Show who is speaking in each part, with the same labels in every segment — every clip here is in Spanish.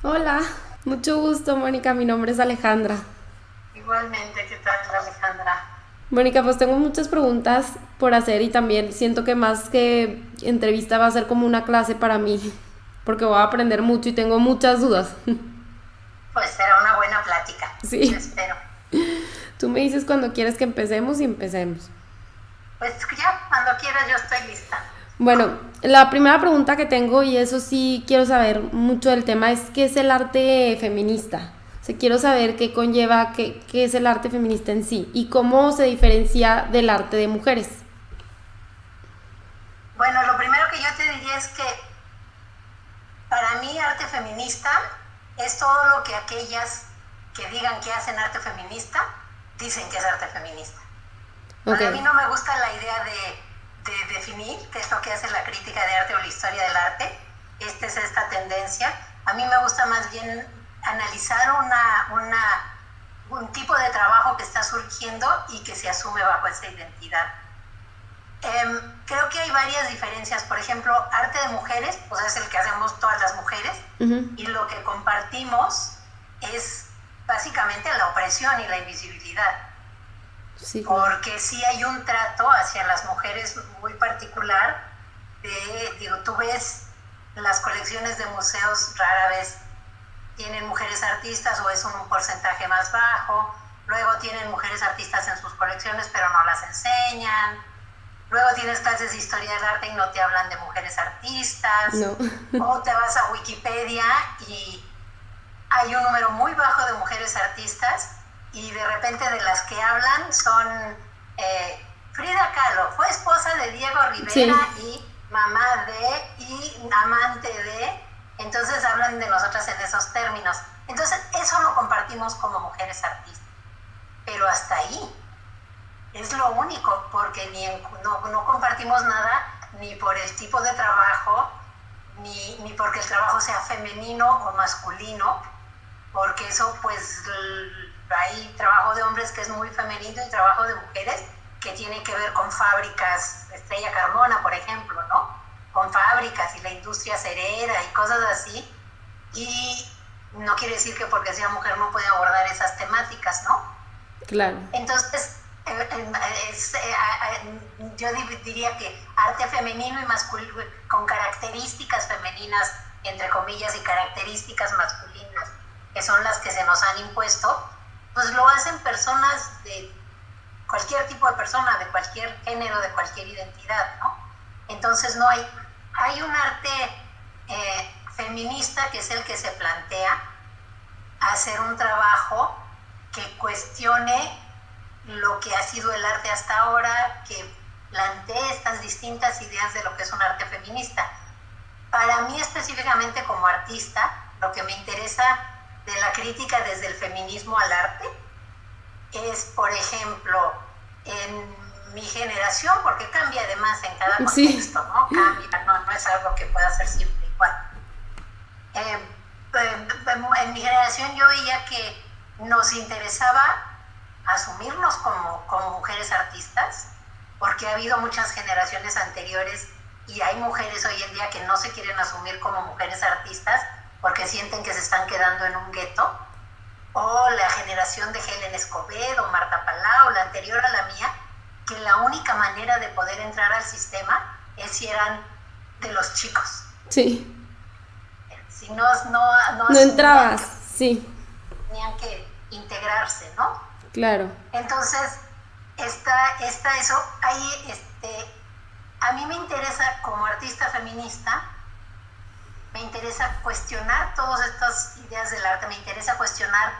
Speaker 1: Hola, mucho gusto, Mónica. Mi nombre es Alejandra.
Speaker 2: Igualmente, ¿qué tal, Alejandra?
Speaker 1: Mónica, pues tengo muchas preguntas por hacer y también siento que más que entrevista va a ser como una clase para mí, porque voy a aprender mucho y tengo muchas dudas.
Speaker 2: Pues será una buena plática, eso
Speaker 1: Sí,
Speaker 2: espero.
Speaker 1: tú me dices cuando quieres que empecemos y empecemos.
Speaker 2: Pues ya, cuando quieras, yo estoy lista.
Speaker 1: Bueno, la primera pregunta que tengo, y eso sí quiero saber mucho del tema, es ¿qué es el arte feminista? O sea, quiero saber qué conlleva, qué es el arte feminista en sí y cómo se diferencia del arte de mujeres.
Speaker 2: Bueno, lo primero que yo te diría es que para mí arte feminista es todo lo que aquellas que digan que hacen arte feminista dicen que es arte feminista. O
Speaker 1: Ok,
Speaker 2: sea, a mí no me gusta la idea de definir qué es lo que hace la crítica de arte o la historia del arte. Esta es esta tendencia. A mí me gusta más bien analizar un tipo de trabajo que está surgiendo y que se asume bajo esa identidad. Creo que hay varias diferencias. Por ejemplo, arte de mujeres, pues es el que hacemos todas las mujeres, y lo que compartimos es básicamente la opresión y la invisibilidad,
Speaker 1: sí, claro.
Speaker 2: porque sí hay un trato hacia las mujeres muy particular. Digo, tú ves las colecciones de museos, rara vez tienen mujeres artistas o es un porcentaje más bajo. Luego tienen mujeres artistas en sus colecciones, pero no las enseñan. Luego tienes clases de historia del arte y no te hablan de mujeres artistas.
Speaker 1: No,
Speaker 2: O te vas a Wikipedia y hay un número muy bajo de mujeres artistas y de repente de las que hablan son Frida Kahlo, fue esposa de Diego Rivera
Speaker 1: sí,
Speaker 2: y mamá de y amante de, entonces hablan de nosotras en esos términos. Entonces eso lo compartimos como mujeres artistas, pero hasta ahí es lo único, porque no compartimos nada ni por el tipo de trabajo, ni porque el trabajo sea femenino o masculino, porque eso pues hay trabajo de hombres que es muy femenino y trabajo de mujeres que tiene que ver con fábricas, Estrella Carmona, por ejemplo, ¿no? Con fábricas y la industria cerera y cosas así. Y no quiere decir que porque sea mujer no puede abordar esas temáticas, ¿no?
Speaker 1: claro.
Speaker 2: Entonces, yo diría que arte femenino y masculino, con características femeninas, entre comillas, y características masculinas, que son las que se nos han impuesto, pues lo hacen personas de cualquier tipo de persona, de cualquier género, de cualquier identidad, ¿no? Entonces no hay un arte feminista que es el que se plantea hacer un trabajo que cuestione lo que ha sido el arte hasta ahora, que plantee estas distintas ideas de lo que es un arte feminista. Para mí específicamente como artista, lo que me interesa de la crítica desde el feminismo al arte es, por ejemplo, en mi generación, porque cambia además en cada
Speaker 1: Sí,
Speaker 2: contexto, ¿no? Cambia, no es algo que pueda ser siempre igual. En mi generación yo veía que nos interesaba asumirnos como mujeres artistas, porque ha habido muchas generaciones anteriores y hay mujeres hoy en día que no se quieren asumir como mujeres artistas porque sienten que se están quedando en un gueto, o la generación de Helen Escobedo, Marta Palau, la anterior a la mía, que la única manera de poder entrar al sistema es si eran de los chicos.
Speaker 1: sí.
Speaker 2: Si no
Speaker 1: No
Speaker 2: asumían
Speaker 1: entrabas,
Speaker 2: que
Speaker 1: sí,
Speaker 2: tenían que integrarse, ¿no?
Speaker 1: claro.
Speaker 2: Entonces, está eso. Ahí, a mí me interesa, como artista feminista, me interesa cuestionar todas estas ideas del arte, me interesa cuestionar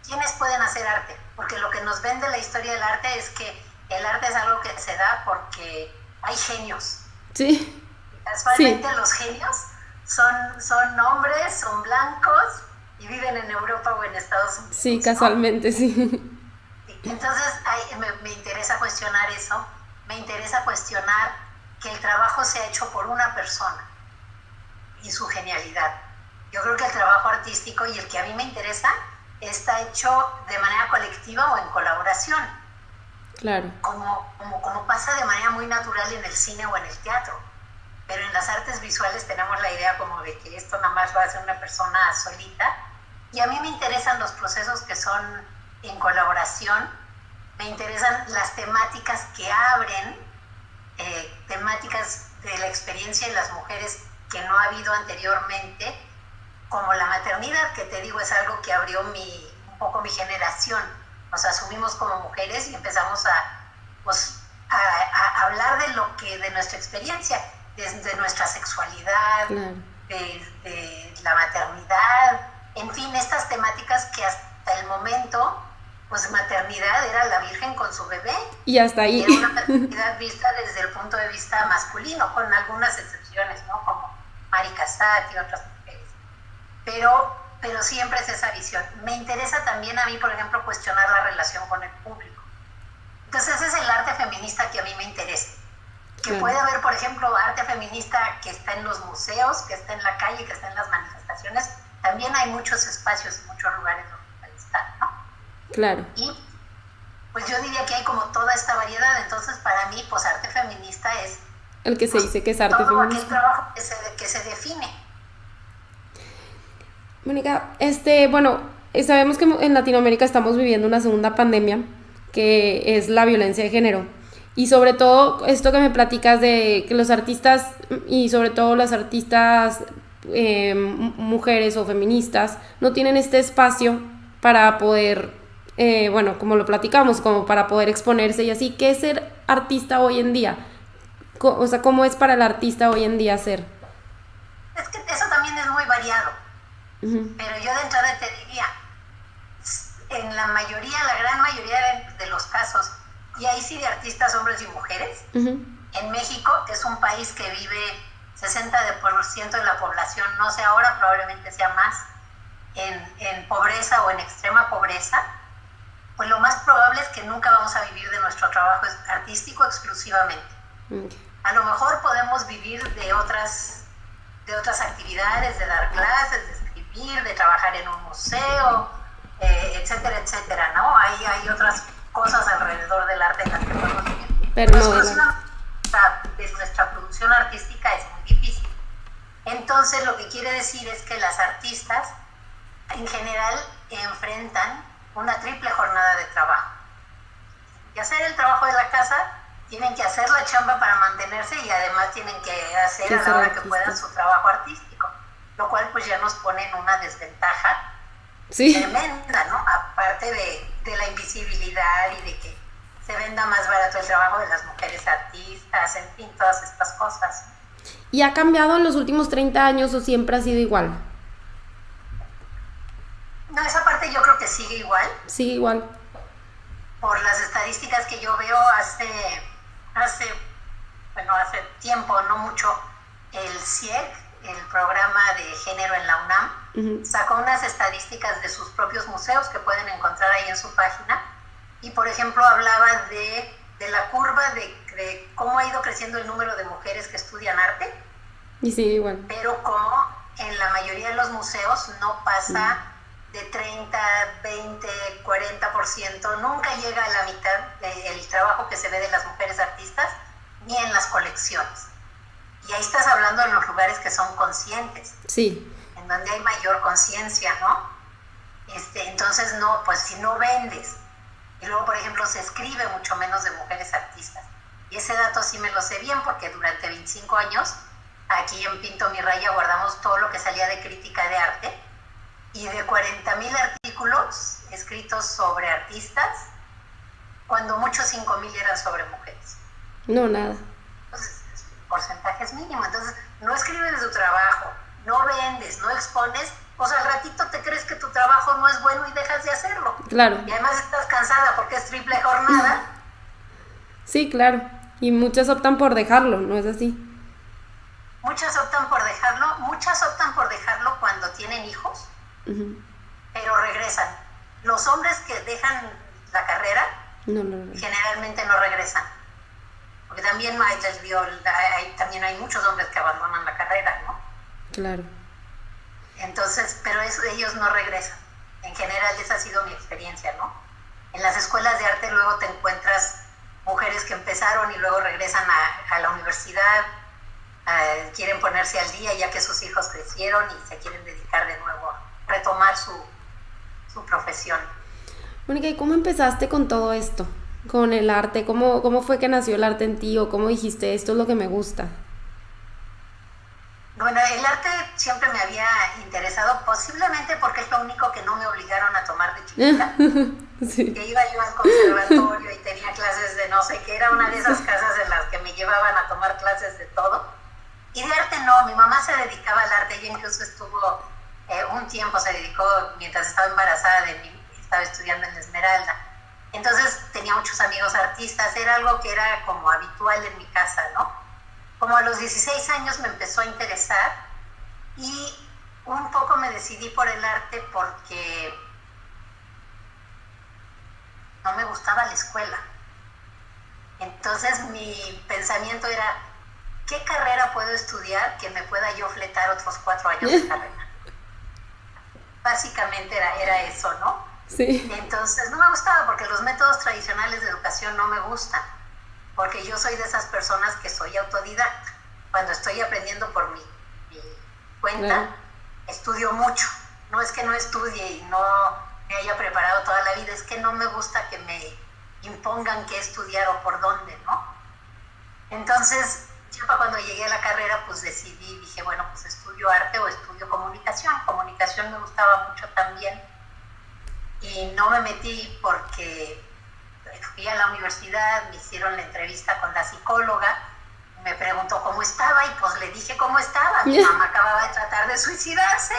Speaker 2: quiénes pueden hacer arte, porque lo que nos vende la historia del arte es que el arte es algo que se da porque hay genios.
Speaker 1: Sí,
Speaker 2: Y
Speaker 1: sí,
Speaker 2: casualmente los genios son hombres, son blancos y viven en Europa o en Estados
Speaker 1: sí,
Speaker 2: Unidos, ¿no?
Speaker 1: casualmente, sí.
Speaker 2: Entonces me interesa cuestionar eso, me interesa cuestionar que el trabajo sea hecho por una persona y su genialidad. Yo creo que el trabajo artístico y el que a mí me interesa está hecho de manera colectiva o en colaboración,
Speaker 1: Claro.
Speaker 2: como pasa de manera muy natural en el cine o en el teatro. pero en las artes visuales tenemos la idea como de que esto nada más lo hace una persona solita, y a mí me interesan los procesos que son en colaboración, me interesan las temáticas que abren, temáticas de la experiencia de las mujeres que no ha habido anteriormente, como la maternidad, que te digo es algo que abrió un poco mi generación. Nos asumimos como mujeres y empezamos a hablar de nuestra experiencia, desde nuestra sexualidad,
Speaker 1: Claro.
Speaker 2: de la maternidad, en fin, estas temáticas que hasta el momento, pues maternidad era la Virgen con su bebé.
Speaker 1: Y hasta ahí.
Speaker 2: Era una maternidad vista desde el punto de vista masculino, con algunas excepciones, ¿no? Como Mari Cassatt y otras mujeres. Pero siempre es esa visión. Me interesa también a mí, por ejemplo, cuestionar la relación con el público. Entonces ese es el arte feminista que a mí me interesa. Que
Speaker 1: Claro.
Speaker 2: puede haber, por ejemplo, arte feminista que está en los museos, que está en la calle, que está en las manifestaciones. También hay muchos espacios y muchos lugares donde puede estar, ¿no?
Speaker 1: Claro.
Speaker 2: Y pues yo diría que hay como toda esta variedad. Entonces para mí, pues arte feminista es
Speaker 1: El que se dice que es arte
Speaker 2: todo aquel
Speaker 1: feminista.
Speaker 2: trabajo que se define.
Speaker 1: Mónica, bueno, sabemos que en Latinoamérica estamos viviendo una segunda pandemia, que es la violencia de género. Y sobre todo esto que me platicas de que los artistas, y sobre todo las artistas mujeres o feministas, no tienen este espacio para poder, bueno, como lo platicamos, como para poder exponerse y así. ¿Qué es ser artista hoy en día? O sea, ¿cómo es para el artista hoy en día ser?
Speaker 2: Es que eso también es muy variado.
Speaker 1: Uh-huh.
Speaker 2: Pero yo de entrada te diría, en la gran mayoría de los casos, y ahí sí de artistas hombres y mujeres,
Speaker 1: Uh-huh.
Speaker 2: en México, que es un país que vive 60% de la población, no sé ahora, probablemente sea más, en pobreza o en extrema pobreza, pues lo más probable es que nunca vamos a vivir de nuestro trabajo artístico exclusivamente.
Speaker 1: Okay.
Speaker 2: A lo mejor podemos vivir de otras actividades, de dar clases, de escribir, de trabajar en un museo, etcétera, etcétera, ¿no? Hay otras cosas alrededor del arte en las que podemos vivir.
Speaker 1: Pero no
Speaker 2: de nuestra producción artística es muy difícil. Entonces, lo que quiere decir es que las artistas, en general, enfrentan una triple jornada de trabajo. Y hacer el trabajo de la casa, tienen que hacer la chamba para mantenerse y además tienen que hacer a la hora que puedan su trabajo artístico, lo cual pues ya nos pone en una desventaja tremenda, ¿no? Aparte de la invisibilidad y de que se venda más barato el trabajo de las mujeres artistas, en fin, todas estas cosas.
Speaker 1: ¿Y ha cambiado en los últimos 30 años o siempre ha sido igual?
Speaker 2: No, esa parte yo creo que sigue igual.
Speaker 1: Sigue igual.
Speaker 2: Por las estadísticas que yo veo hace tiempo, no mucho, el CIEG, el programa de género en la UNAM, uh-huh, sacó unas estadísticas de sus propios museos que pueden encontrar ahí en su página, y por ejemplo hablaba de la curva de cómo ha ido creciendo el número de mujeres que estudian arte,
Speaker 1: y sigue igual,
Speaker 2: pero como en la mayoría de los museos no pasa de 30, 20, 40%, nunca llega a la mitad del trabajo que se ve de las mujeres artistas, ni en las colecciones. Y ahí estás hablando en los lugares que son conscientes,
Speaker 1: sí,
Speaker 2: en donde hay mayor conciencia, ¿no? Entonces, no, pues si no vendes, y luego, por ejemplo, se escribe mucho menos de mujeres artistas. Y ese dato sí me lo sé bien, porque durante 25 años, aquí en Pinto Mi Raya guardamos todo lo que salía de crítica de arte, y de 40,000 artículos escritos sobre artistas, cuando muchos 5,000 eran sobre mujeres.
Speaker 1: No, nada.
Speaker 2: Entonces, el porcentaje es mínimo. Entonces, no escribes de tu trabajo, no vendes, no expones, pues al ratito te crees que tu trabajo no es bueno y dejas de hacerlo.
Speaker 1: Claro.
Speaker 2: Y además estás cansada porque es triple jornada.
Speaker 1: Sí, claro. Y muchas optan por dejarlo, ¿no es así?
Speaker 2: Muchas optan por dejarlo cuando tienen hijos, uh-huh, pero regresan. Los hombres que dejan la carrera generalmente no regresan. Porque también hay muchos hombres que abandonan la carrera, ¿no?
Speaker 1: Claro.
Speaker 2: Entonces, pero ellos no regresan. En general esa ha sido mi experiencia, ¿no? En las escuelas de arte luego te encuentras mujeres que empezaron y luego regresan a la universidad, quieren ponerse al día ya que sus hijos crecieron y se quieren dedicar de nuevo a retomar su profesión.
Speaker 1: Mónica, ¿y cómo empezaste con todo esto? Con el arte, ¿cómo fue que nació el arte en ti o cómo dijiste esto es lo que me gusta?
Speaker 2: Bueno, el arte siempre me había interesado, posiblemente porque es lo único que no me obligaron a tomar de chiquita. Sí. Que iba yo al conservatorio y tenía clases de no sé qué, era una de esas casas en las que me llevaban a tomar clases de todo. Y de arte no, mi mamá se dedicaba al arte, ella incluso estuvo un tiempo, se dedicó mientras estaba embarazada de mí, estaba estudiando en la Esmeralda. Entonces tenía muchos amigos artistas, era algo que era como habitual en mi casa, ¿no? Como a los 16 años me empezó a interesar y un poco me decidí por el arte porque no me gustaba la escuela. Entonces mi pensamiento era, ¿qué carrera puedo estudiar que me pueda yo fletar otros 4 años de carrera? Básicamente era eso, ¿no?
Speaker 1: Sí.
Speaker 2: Entonces no me gustaba porque los métodos tradicionales de educación no me gustan, porque yo soy de esas personas que soy autodidacta. Cuando estoy aprendiendo por mi cuenta, estudio mucho. No es que no estudie y no me haya preparado toda la vida, es que no me gusta que me impongan qué estudiar o por dónde, ¿no? Entonces, yo cuando llegué a la carrera, pues dije, bueno, pues estudio arte o estudio comunicación. Comunicación me gustaba mucho también. Y no me metí porque fui a la universidad, me hicieron la entrevista con la psicóloga, me preguntó cómo estaba y pues le dije cómo estaba. Mi mamá acababa de tratar de suicidarse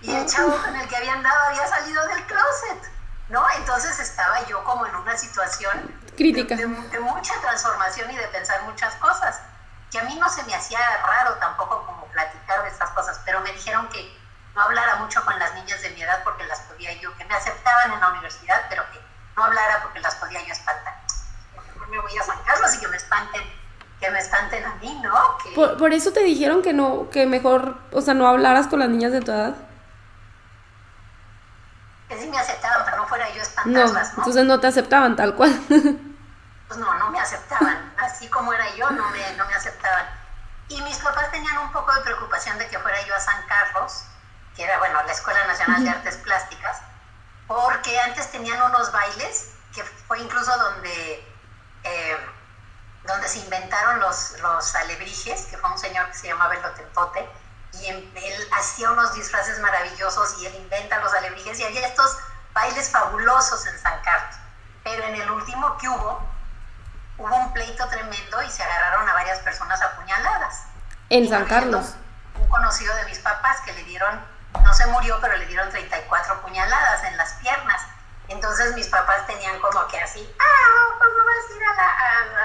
Speaker 2: y el chavo con el que había andado había salido del closet, ¿no? Entonces estaba yo como en una situación
Speaker 1: crítica
Speaker 2: de mucha transformación y de pensar muchas cosas, que a mí no se me hacía raro tampoco como platicar de estas cosas, pero me dijeron que no hablara mucho con las niñas de mi edad porque las podía yo, que me aceptaban en la universidad, pero que no hablara porque las podía yo espantar. Mejor me voy a San Carlos y que me espanten a mí, ¿no?
Speaker 1: Por eso te dijeron que no, que mejor, o sea, no hablaras con las niñas de tu edad.
Speaker 2: Que sí me aceptaban, pero no fuera yo a espantarlas, ¿no?
Speaker 1: Entonces no te aceptaban tal cual.
Speaker 2: Pues no me aceptaban, así como era yo, no me aceptaban. Y mis papás tenían un poco de preocupación de que fuera yo a San Carlos, que era, bueno, la Escuela Nacional de Artes Plásticas, porque antes tenían unos bailes, que fue incluso donde se inventaron los alebrijes, que fue un señor que se llamaba El Otentote, y él hacía unos disfraces maravillosos y él inventa los alebrijes, y había estos bailes fabulosos en San Carlos. Pero en el último que hubo un pleito tremendo y se agarraron a varias personas apuñaladas.
Speaker 1: En San Carlos.
Speaker 2: Un conocido de mis papás que le dieron, no se murió, pero le dieron 34 puñaladas en las piernas. Entonces mis papás tenían como que así, pues vamos a ir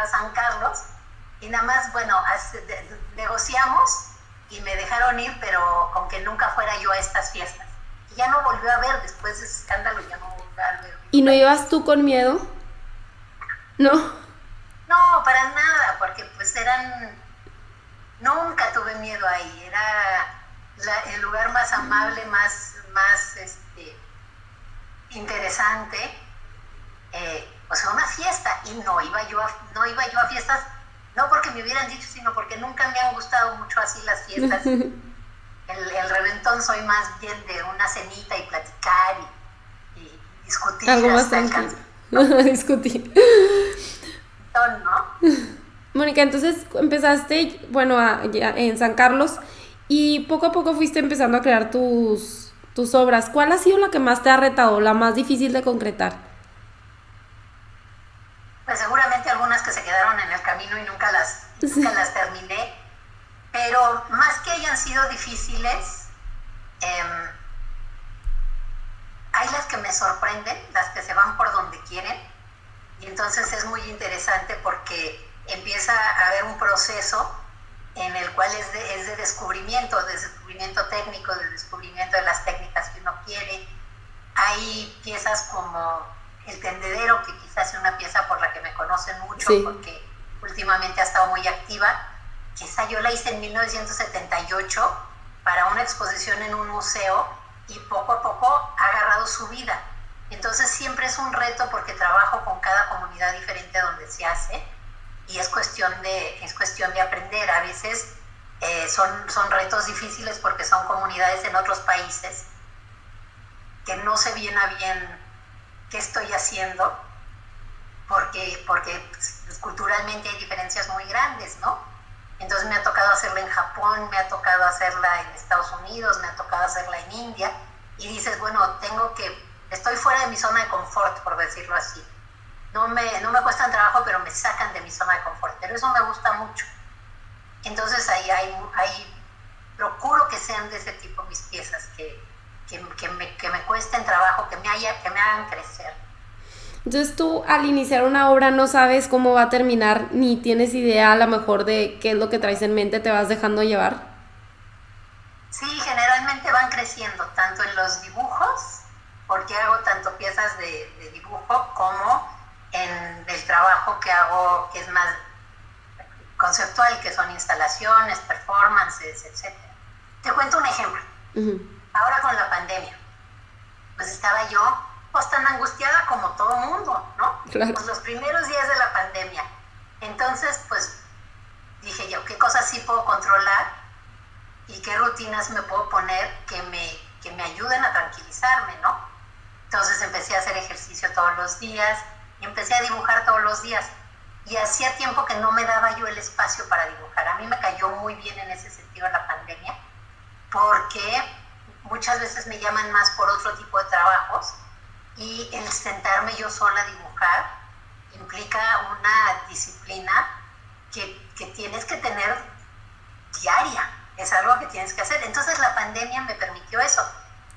Speaker 2: a San Carlos. Y nada más, bueno, negociamos y me dejaron ir, pero con que nunca fuera yo a estas fiestas. Y ya no volvió a ver, después de ese escándalo ya no volvió a ver.
Speaker 1: ¿Y no ibas tú con miedo? No.
Speaker 2: No, para nada, porque pues nunca tuve miedo ahí, era el lugar más amable, más interesante, o sea, una fiesta, y no iba yo a fiestas, no porque me hubieran dicho, sino porque nunca me han gustado mucho así las fiestas. El reventón soy más bien de una cenita y platicar y discutir.
Speaker 1: Algo más tranquilo. Discutir.
Speaker 2: ¿No?
Speaker 1: Mónica, entonces empezaste, bueno, en San Carlos y poco a poco fuiste empezando a crear tus obras. ¿Cuál ha sido la que más te ha retado, la más difícil de concretar?
Speaker 2: Pues seguramente algunas que se quedaron en el camino y nunca las terminé, pero más que hayan sido difíciles, hay las que me sorprenden, las que se van por donde quieren, y entonces es muy interesante porque empieza a haber un proceso en el cual es de descubrimiento técnico, de descubrimiento de las técnicas que uno quiere. Hay piezas como El Tendedero, que quizás es una pieza por la que me conocen mucho, sí, porque últimamente ha estado muy activa, que esa yo la hice en 1978 para una exposición en un museo y poco a poco ha agarrado su vida. Entonces siempre es un reto porque trabajo con cada comunidad diferente donde se hace y es cuestión de aprender. A veces Son retos difíciles porque son comunidades en otros países que no sé bien a bien qué estoy haciendo, porque pues, culturalmente hay diferencias muy grandes, ¿no? Entonces me ha tocado hacerla en Japón, me ha tocado hacerla en Estados Unidos, me ha tocado hacerla en India, y dices, bueno, estoy fuera de mi zona de confort, por decirlo así. No me cuestan trabajo, pero me sacan de mi zona de confort, pero eso me gusta mucho. Entonces ahí procuro que sean de ese tipo mis piezas, que me cuesten trabajo, que me hagan crecer.
Speaker 1: Entonces tú al iniciar una obra no sabes cómo va a terminar, ni tienes idea a lo mejor de qué es lo que traes en mente, te vas dejando llevar.
Speaker 2: Sí, generalmente van creciendo, tanto en los dibujos, porque hago tanto piezas de dibujo, como en el trabajo que hago, que es más conceptual, que son instalaciones, performances, etc. Te cuento un ejemplo. Ahora con la pandemia, pues estaba yo pues tan angustiada como todo mundo, ¿no?
Speaker 1: Claro.
Speaker 2: Pues los primeros días de la pandemia. Entonces, pues dije yo, ¿qué cosas sí puedo controlar y qué rutinas me puedo poner que me ayuden a tranquilizarme, ¿no? Entonces empecé a hacer ejercicio todos los días y empecé a dibujar todos los días. Y hacía tiempo que no me daba yo el espacio para dibujar. A mí me cayó muy bien en ese sentido la pandemia, porque muchas veces me llaman más por otro tipo de trabajos, y el sentarme yo sola a dibujar implica una disciplina que tienes que tener diaria. Es algo que tienes que hacer. Entonces la pandemia me permitió eso.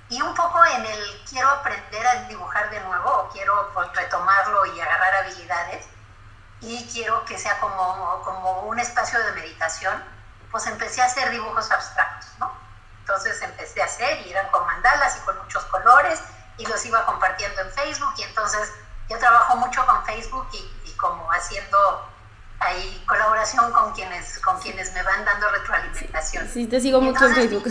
Speaker 2: Y un poco en el quiero aprender a dibujar de nuevo, o quiero pues, retomarlo y agarrar habilidades, y quiero que sea como un espacio de meditación, pues empecé a hacer dibujos abstractos, ¿no? Entonces empecé a hacer, y eran con mandalas y con muchos colores, y los iba compartiendo en Facebook, y entonces yo trabajo mucho con Facebook y como haciendo ahí colaboración con quienes me van dando retroalimentación.
Speaker 1: Sí, te sigo mucho en Facebook.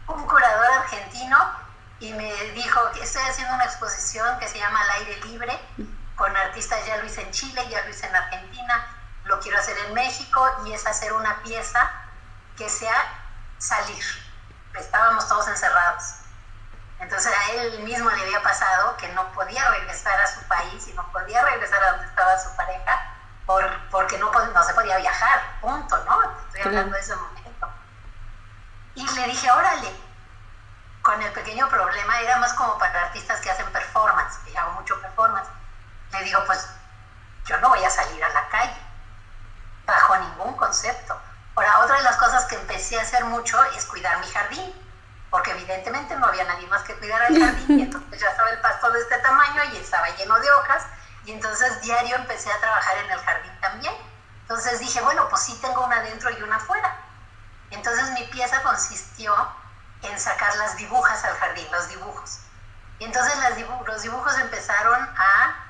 Speaker 2: Un curador argentino y me dijo que estoy haciendo una exposición que se llama Al aire libre, con artistas. Ya lo hice en Chile, ya lo hice en Argentina, lo quiero hacer en México, y es hacer una pieza que sea salir. Estábamos todos encerrados. Entonces a él mismo le había pasado que no podía regresar a su país y no podía regresar a donde estaba su pareja porque no se podía viajar, punto, ¿no? Estoy hablando de ese momento. Y le dije, órale, con el pequeño problema, era más como para artistas que hacen performance, que yo hago mucho performance. Le digo, pues yo no voy a salir a la calle, bajo ningún concepto. Ahora, otra de las cosas que empecé a hacer mucho es cuidar mi jardín, porque evidentemente no había nadie más que cuidar el jardín, y entonces ya estaba el pasto de este tamaño y estaba lleno de hojas, y entonces diario empecé a trabajar en el jardín también. Entonces dije, bueno, pues sí tengo una adentro y una afuera. Entonces mi pieza consistió en sacar las dibujas al jardín, los dibujos. Y entonces los dibujos empezaron a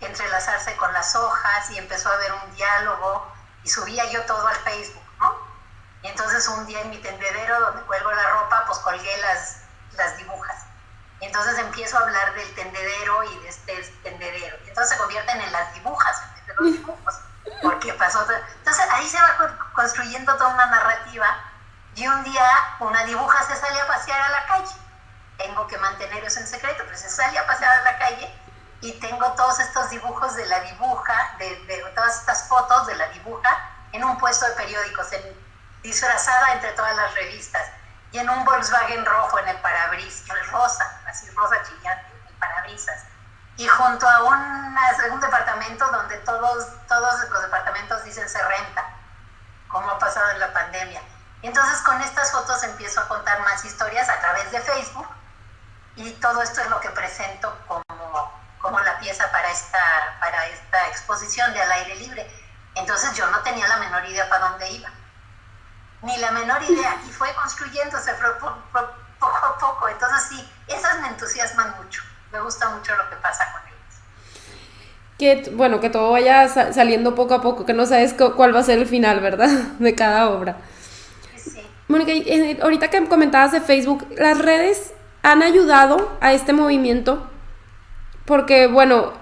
Speaker 2: entrelazarse con las hojas, y empezó a haber un diálogo, y subía yo todo al Facebook, ¿no? Y entonces un día en mi tendedero, donde cuelgo la ropa, pues colgué las dibujas. Y entonces empiezo a hablar del tendedero y de este tendedero. Y entonces se convierten en las dibujas en vez de los dibujos. Porque pasó todo. Entonces ahí se va construyendo toda una narrativa, y un día una dibuja se sale a pasear a la calle. Tengo que mantener eso en secreto, pero se sale a pasear a la calle, y tengo todos estos dibujos de la dibuja, de todas estas fotos de la dibuja, en un puesto de periódicos, disfrazada entre todas las revistas, y en un Volkswagen rojo en el parabrisas, rosa, así rosa chillante, en el parabrisas, y junto a un departamento donde todos los departamentos dicen se renta, como ha pasado en la pandemia. Entonces con estas fotos empiezo a contar más historias a través de Facebook, y todo esto es lo que presento como la pieza para esta exposición de Al aire libre. Entonces yo no tenía la menor idea para dónde iba, ni la menor idea, y fue construyéndose poco a poco. Entonces sí, esas me entusiasman mucho, me gusta mucho lo que pasa con ellas.
Speaker 1: Que todo vaya saliendo poco a poco, que no sabes cuál va a ser el final, ¿verdad? De cada obra.
Speaker 2: Sí.
Speaker 1: Mónica, ahorita que comentabas de Facebook, ¿las redes han ayudado a este movimiento? Porque, bueno,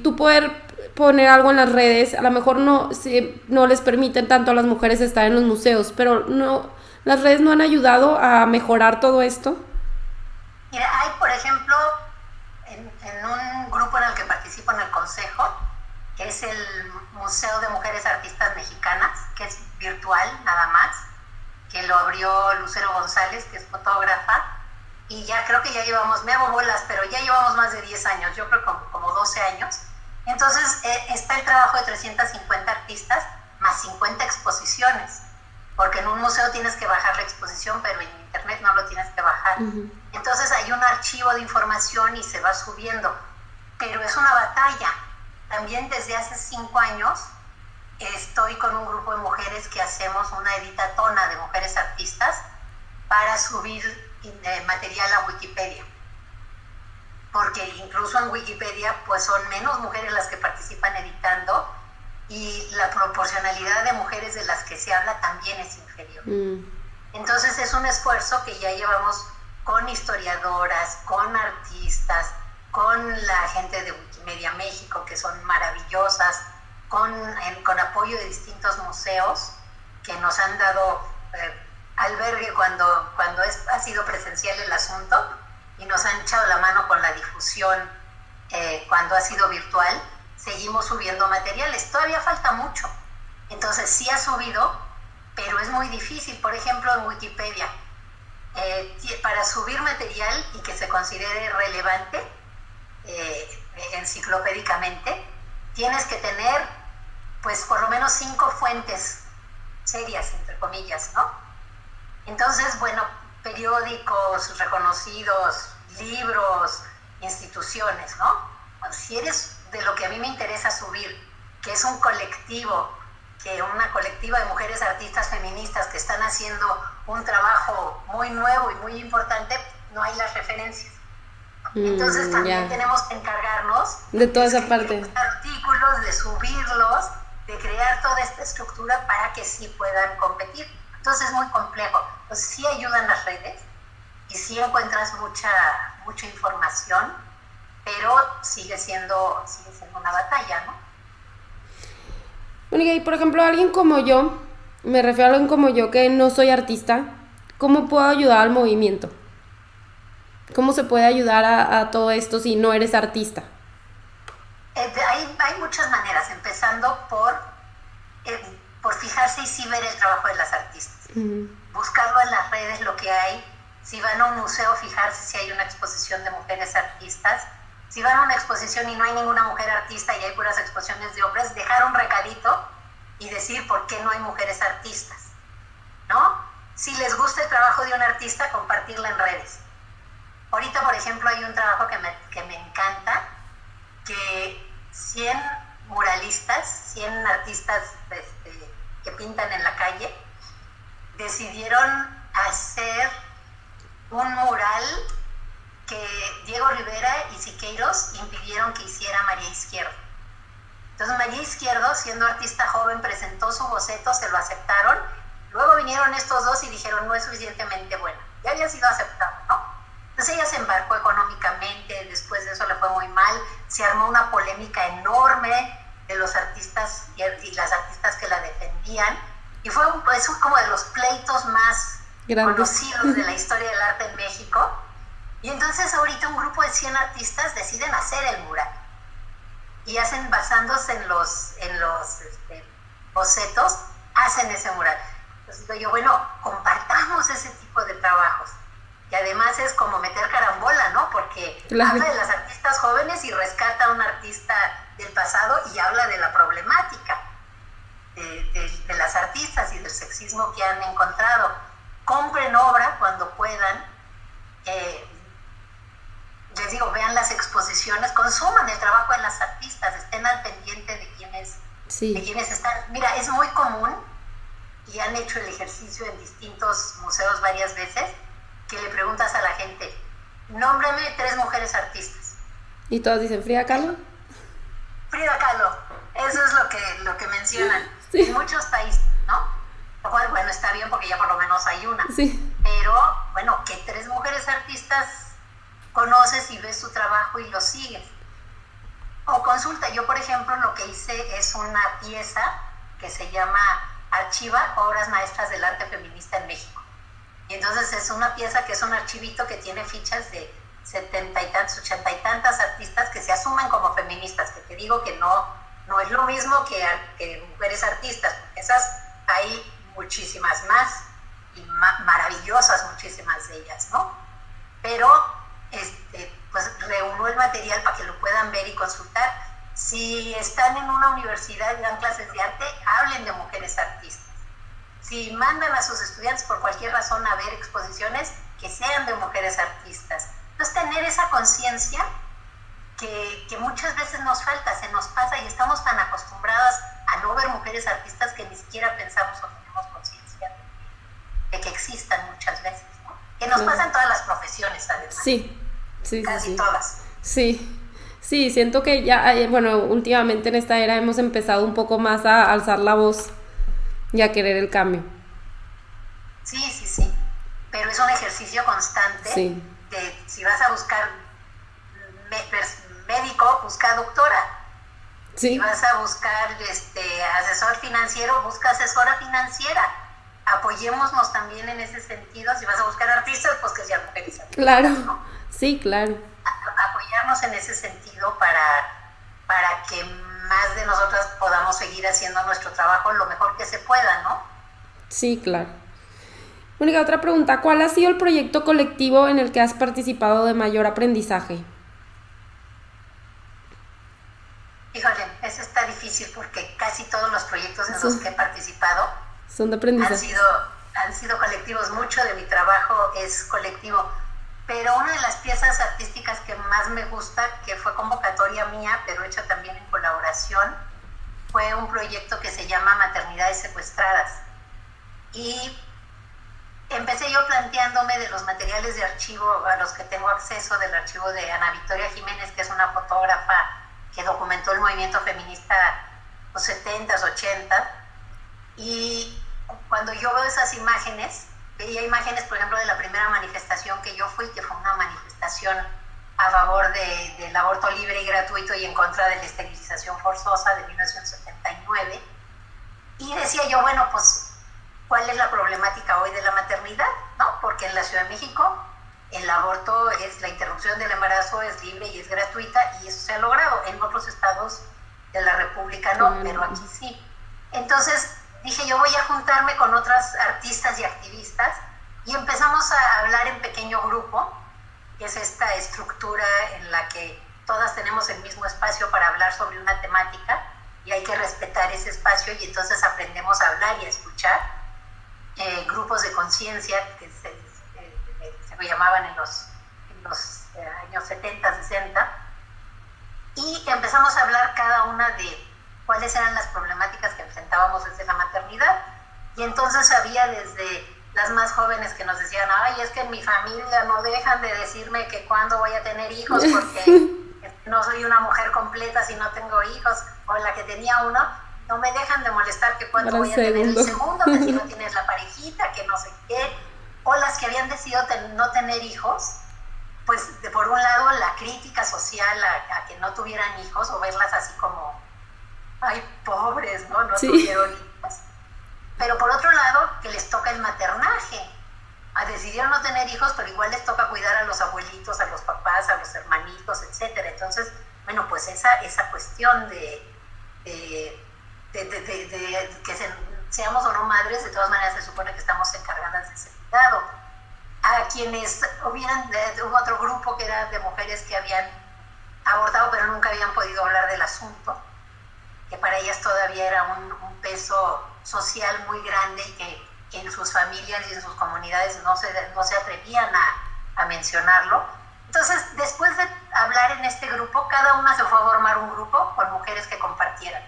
Speaker 1: tú poder poner algo en las redes, a lo mejor no les permiten tanto a las mujeres estar en los museos, pero no, las redes no han ayudado a mejorar todo esto.
Speaker 2: Mira, hay, por ejemplo, en un grupo en el que participo en el consejo, que es el Museo de Mujeres Artistas Mexicanas, que es virtual nada más, que lo abrió Lucero González, que es fotógrafa, y ya creo que ya llevamos, me hago bolas, pero ya llevamos más de 10 años, yo creo que como 12 años. Entonces está el trabajo de 350 artistas más 50 exposiciones, porque en un museo tienes que bajar la exposición, pero en internet no lo tienes que bajar. Uh-huh. Entonces hay un archivo de información y se va subiendo, pero es una batalla. También desde hace 5 años estoy con un grupo de mujeres que hacemos una editatona de mujeres artistas para subir material a Wikipedia, porque incluso en Wikipedia pues son menos mujeres las que participan editando y la proporcionalidad de mujeres de las que se habla también es inferior. Entonces es un esfuerzo que ya llevamos con historiadoras, con artistas, con la gente de Wikimedia México, que son maravillosas, con apoyo de distintos museos que nos han dado albergue cuando ha sido presencial el asunto, y nos han echado la mano con la difusión cuando ha sido virtual. Seguimos subiendo materiales, todavía falta mucho, entonces sí ha subido, pero es muy difícil. Por ejemplo, en Wikipedia, para subir material y que se considere relevante enciclopédicamente, tienes que tener pues por lo menos 5 fuentes serias, entre comillas, ¿no? Entonces, bueno, periódicos reconocidos, libros, instituciones, ¿no? Si eres de lo que a mí me interesa subir, que es un colectivo, una colectiva de mujeres artistas feministas que están haciendo un trabajo muy nuevo y muy importante, no hay las referencias. Entonces también tenemos que encargarnos
Speaker 1: de toda esa parte,
Speaker 2: artículos, de subirlos, de crear toda esta estructura para que sí puedan competir. Entonces es muy complejo. Pues sí ayudan las redes y sí encuentras mucha información, pero sigue siendo una batalla, ¿no?
Speaker 1: Bueno, y por ejemplo, alguien como yo, me refiero a alguien como yo que no soy artista, ¿cómo puedo ayudar al movimiento? ¿Cómo se puede ayudar a todo esto si no eres artista?
Speaker 2: Hay muchas maneras, empezando por fijarse y sí ver el trabajo de las artistas. Uh-huh. Buscarlo en las redes, lo que hay. Si van a un museo, fijarse si hay una exposición de mujeres artistas. Si van a una exposición y no hay ninguna mujer artista y hay puras exposiciones de hombres, dejar un recadito y decir por qué no hay mujeres artistas, ¿no? Si les gusta el trabajo de un artista, compartirla en redes. Ahorita, por ejemplo, hay un trabajo que me encanta, que 100 muralistas, 100 artistas que pintan en la calle, decidieron hacer un mural que Diego Rivera y Siqueiros impidieron que hiciera María Izquierdo. Entonces María Izquierdo, siendo artista joven, presentó su boceto, se lo aceptaron. Luego vinieron estos dos y dijeron no es suficientemente bueno. Ya había sido aceptado, ¿no? Entonces ella se embarcó económicamente, después de eso le fue muy mal, se armó una polémica enorme de los artistas y las artistas que la defendían, y fue como de los pleitos más conocidos de la historia del arte en México. Y entonces ahorita un grupo de 100 artistas deciden hacer el mural y hacen, basándose en los bocetos, hacen ese mural. Entonces digo yo, bueno, compartamos ese tipo de trabajos. Y además es como meter carambola, ¿no? Porque habla de las artistas jóvenes y rescata a un artista del pasado y habla de la problemática de las artistas y del sexismo que han encontrado. Compren obra cuando puedan. Les digo, vean las exposiciones, consuman el trabajo de las artistas, estén al pendiente de quienes están. Mira, es muy común, y han hecho el ejercicio en distintos museos varias veces, que le preguntas a la gente, nómbrame 3 mujeres artistas.
Speaker 1: Y todos dicen, Frida Kahlo.
Speaker 2: Frida Kahlo, eso es lo que mencionan. Sí. En muchos países, ¿no? Lo cual, bueno, está bien porque ya por lo menos hay una.
Speaker 1: Sí.
Speaker 2: Pero, bueno, ¿qué 3 mujeres artistas conoces y ves su trabajo y lo sigues? O consulta. Yo, por ejemplo, lo que hice es una pieza que se llama Archiva Obras Maestras del Arte Feminista en México. Y entonces es una pieza que es un archivito que tiene fichas de 70 y tantos, 80 y tantas artistas que se asumen como feministas, que te digo que no es lo mismo que mujeres artistas, porque esas hay muchísimas más y maravillosas muchísimas de ellas, ¿no? Pero pues reúno el material para que lo puedan ver y consultar. Si están en una universidad y dan clases de arte, hablen de mujeres artistas. Si mandan a sus estudiantes por cualquier razón a ver exposiciones, que sean de mujeres artistas. Entonces, tener esa conciencia que muchas veces nos falta, se nos pasa y estamos tan acostumbradas a no ver mujeres artistas que ni siquiera pensamos o tenemos conciencia de que existan muchas veces, ¿no? Que nos pasa en todas las profesiones, además.
Speaker 1: Sí,
Speaker 2: Casi todas.
Speaker 1: Sí, siento que ya, bueno, últimamente en esta era hemos empezado un poco más a alzar la voz y a querer el cambio.
Speaker 2: Sí, pero es un ejercicio constante de, si vas a buscar médico, busca doctora.
Speaker 1: Sí.
Speaker 2: Si vas a buscar asesor financiero, busca asesora financiera. Apoyémonos también en ese sentido. Si vas a buscar artistas, pues que sean mujeres artistas.
Speaker 1: Claro,
Speaker 2: ¿no?
Speaker 1: sí, claro.
Speaker 2: Apoyarnos en ese sentido para que más de nosotras podamos seguir haciendo nuestro trabajo lo mejor que se pueda, ¿no?
Speaker 1: Sí, claro. Única otra pregunta, ¿cuál ha sido el proyecto colectivo en el que has participado de mayor aprendizaje?
Speaker 2: Híjole, eso está difícil porque casi todos los proyectos en los que he participado
Speaker 1: son de aprendizaje.
Speaker 2: Han sido colectivos. Mucho de mi trabajo es colectivo. Pero una de las piezas artísticas que más me gusta, que fue convocatoria mía, pero hecha también en colaboración, fue un proyecto que se llama Maternidades Secuestradas. Y empecé yo planteándome de los materiales de archivo a los que tengo acceso, del archivo de Ana Victoria Jiménez, que es una fotógrafa que documentó el movimiento feminista los 70s, 80s. Y cuando yo veo esas imágenes, veía imágenes, por ejemplo, de la primera manifestación que yo fui, que fue una manifestación a favor del aborto libre y gratuito y en contra de la esterilización forzosa de 1979. Y decía yo, bueno, pues, ¿cuál es la problemática hoy de la maternidad? ¿No? Porque en la Ciudad de México el aborto la interrupción del embarazo es libre y es gratuita y eso se ha logrado. En otros estados de la República no, pero aquí sí. Entonces dije, yo voy a juntarme con otras artistas y activistas y empezamos a hablar en pequeño grupo, que es esta estructura en la que todas tenemos el mismo espacio para hablar sobre una temática y hay que respetar ese espacio y entonces aprendemos a hablar y a escuchar. Grupos de conciencia que se llamaban en los años 70, 60, y empezamos a hablar cada una de cuáles eran las problemáticas que enfrentábamos desde la maternidad. Y entonces había desde las más jóvenes que nos decían, ay, es que en mi familia no dejan de decirme que cuándo voy a tener hijos porque no soy una mujer completa si no tengo hijos, o la que tenía uno, no me dejan de molestar que cuándo voy a tener el segundo, que si no tienes la parejita, que no sé qué. O las que habían decidido no tener hijos, pues por un lado la crítica social a que no tuvieran hijos, o verlas así como, ay, pobres, ¿no? No tuvieron hijos. Pero por otro lado, que les toca el maternaje. Decidieron no tener hijos, pero igual les toca cuidar a los abuelitos, a los papás, a los hermanitos, etcétera. Entonces, bueno, pues esa cuestión de que seamos o no madres, de todas maneras se supone que estamos encargadas de ese cuidado. A quienes hubo otro grupo que era de mujeres que habían abortado pero nunca habían podido hablar del asunto, que para ellas todavía era un peso social muy grande y que en sus familias y en sus comunidades no se atrevían a mencionarlo. Entonces, después de hablar en este grupo, cada una se fue a formar un grupo con mujeres que compartieran.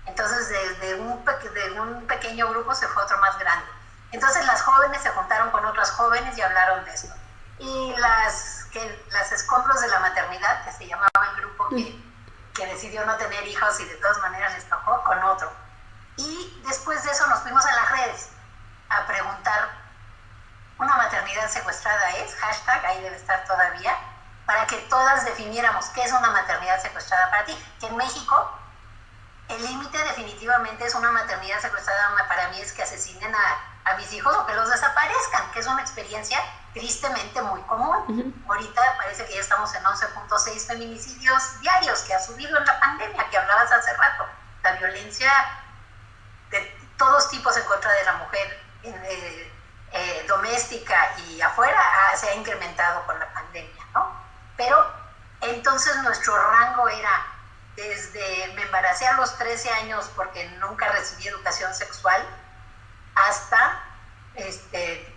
Speaker 2: Entonces, desde un pequeño grupo se fue otro más grande. Entonces, las jóvenes se juntaron con otras jóvenes y hablaron de esto. Y las escombros de la maternidad, que se llamaba el grupo que decidió no tener hijos y de todas maneras les tocó, con otro. Y después de eso nos fuimos a las redes a preguntar, ¿una maternidad secuestrada es? Hashtag, ahí debe estar todavía, para que que todas definiéramos qué es una maternidad secuestrada para ti. Que en México el límite definitivamente es una maternidad secuestrada para mí es que asesinen a mis hijos o que los desaparezcan, que es una experiencia tristemente muy común. Ahorita parece que ya estamos en 11.6 feminicidios diarios, que ha subido en la pandemia, que hablabas hace rato. La violencia de todos tipos en contra de la mujer doméstica y afuera se ha incrementado con la pandemia, ¿no? Pero entonces nuestro rango era desde me embaracé a los 13 años porque nunca recibí educación sexual hasta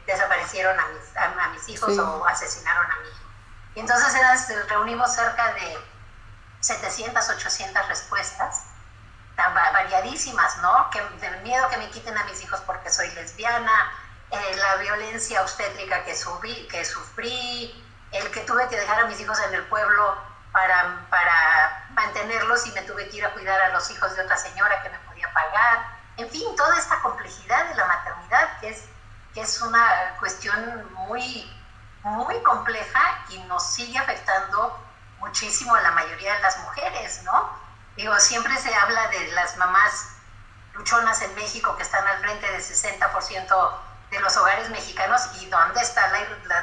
Speaker 2: desaparecieron a mis hijos, sí, o asesinaron a mi hijo. Y entonces reunimos cerca de 700, 800 respuestas, tan variadísimas, ¿no? Que del miedo que me quiten a mis hijos porque soy lesbiana, la violencia obstétrica que sufrí, el que tuve que dejar a mis hijos en el pueblo para mantenerlos y me tuve que ir a cuidar a los hijos de otra señora que me podía pagar. En fin, toda esta complejidad de la maternidad que es una cuestión muy, muy compleja y nos sigue afectando muchísimo a la mayoría de las mujeres, ¿no? Digo, siempre se habla de las mamás luchonas en México que están al frente del 60% de los hogares mexicanos, y dónde están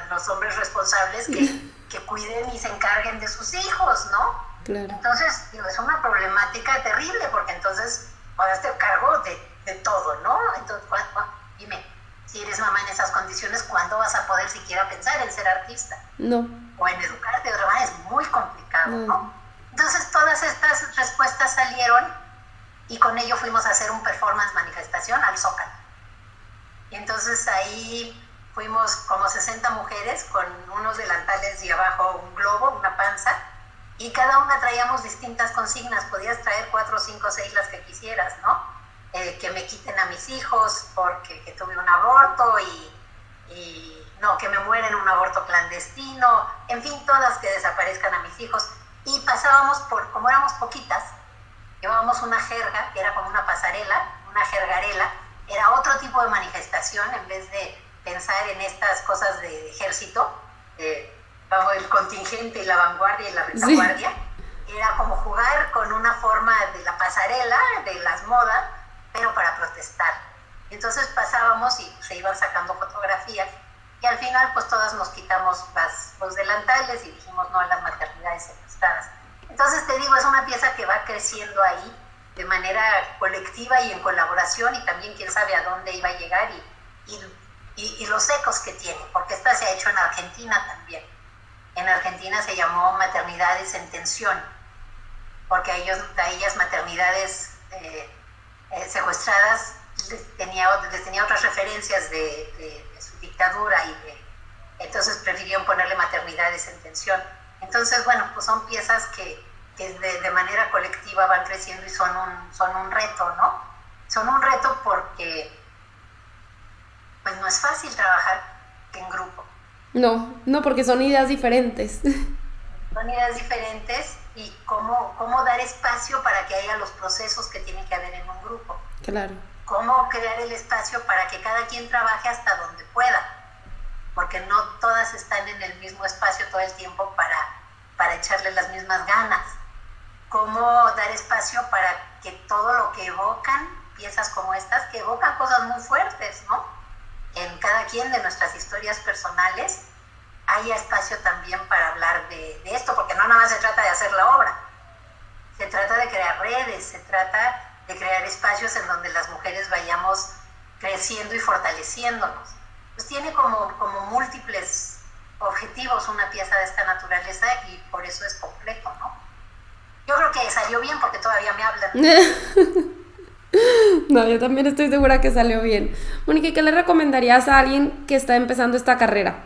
Speaker 2: los hombres responsables que cuiden y se encarguen de sus hijos, ¿no? Claro. Entonces, digo, es una problemática terrible, porque entonces vas a hacer cargo de todo, ¿no? Entonces, dime, si eres mamá en esas condiciones, ¿cuándo vas a poder siquiera pensar en ser artista?
Speaker 1: No.
Speaker 2: O en educarte de otra manera, es muy complicado, ¿no? Entonces, todas estas respuestas salieron y con ello fuimos a hacer un performance manifestación al Zócalo. Y entonces ahí fuimos como 60 mujeres con unos delantales y abajo un globo, una panza, y cada una traíamos distintas consignas. Podías traer 4, 5, 6 las que quisieras, ¿no? Que me quiten a mis hijos porque que tuve un aborto y no, que me muera en un aborto clandestino, en fin, todas que desaparezcan a mis hijos. Y pasábamos como éramos poquitas, llevábamos una jerga, que era como una pasarela, una jergarela, era otro tipo de manifestación, en vez de pensar en estas cosas de ejército, el contingente y la vanguardia y la retaguardia, sí, era como jugar con una forma de la pasarela, de las modas, pero para protestar. Entonces pasábamos y se iban sacando fotografías, y al final pues todas nos quitamos los delantales y dijimos no a las maternidades secuestradas. Entonces te digo, es una pieza que va creciendo ahí de manera colectiva y en colaboración, y también quién sabe a dónde iba a llegar y los ecos que tiene, porque esta se ha hecho en Argentina también. En Argentina se llamó Maternidades en Tensión, porque a ellas maternidades secuestradas les tenía otras referencias de su dictadura, entonces prefirieron ponerle Maternidades en Tensión. Entonces, bueno, pues son piezas que de manera colectiva van creciendo y son un reto, ¿no? Son un reto porque pues no es fácil trabajar en grupo.
Speaker 1: No, porque son ideas diferentes.
Speaker 2: Son ideas diferentes, y cómo dar espacio para que haya los procesos que tiene que haber en un grupo.
Speaker 1: Claro.
Speaker 2: Cómo crear el espacio para que cada quien trabaje hasta donde pueda, porque no todas están en el mismo espacio todo el tiempo para echarle las mismas ganas. Cómo dar espacio para que todo lo que evocan, piezas como estas, que evocan cosas muy fuertes, ¿no? En cada quien de nuestras historias personales haya espacio también para hablar de esto, porque no nada más se trata de hacer la obra, se trata de crear redes, se trata de crear espacios en donde las mujeres vayamos creciendo y fortaleciéndonos. Pues tiene como múltiples objetivos una pieza de esta naturaleza, y por eso es complejo, ¿no? Yo creo que salió bien porque todavía me hablan.
Speaker 1: No, yo también estoy segura que salió bien. Mónica, ¿qué le recomendarías a alguien que está empezando esta carrera?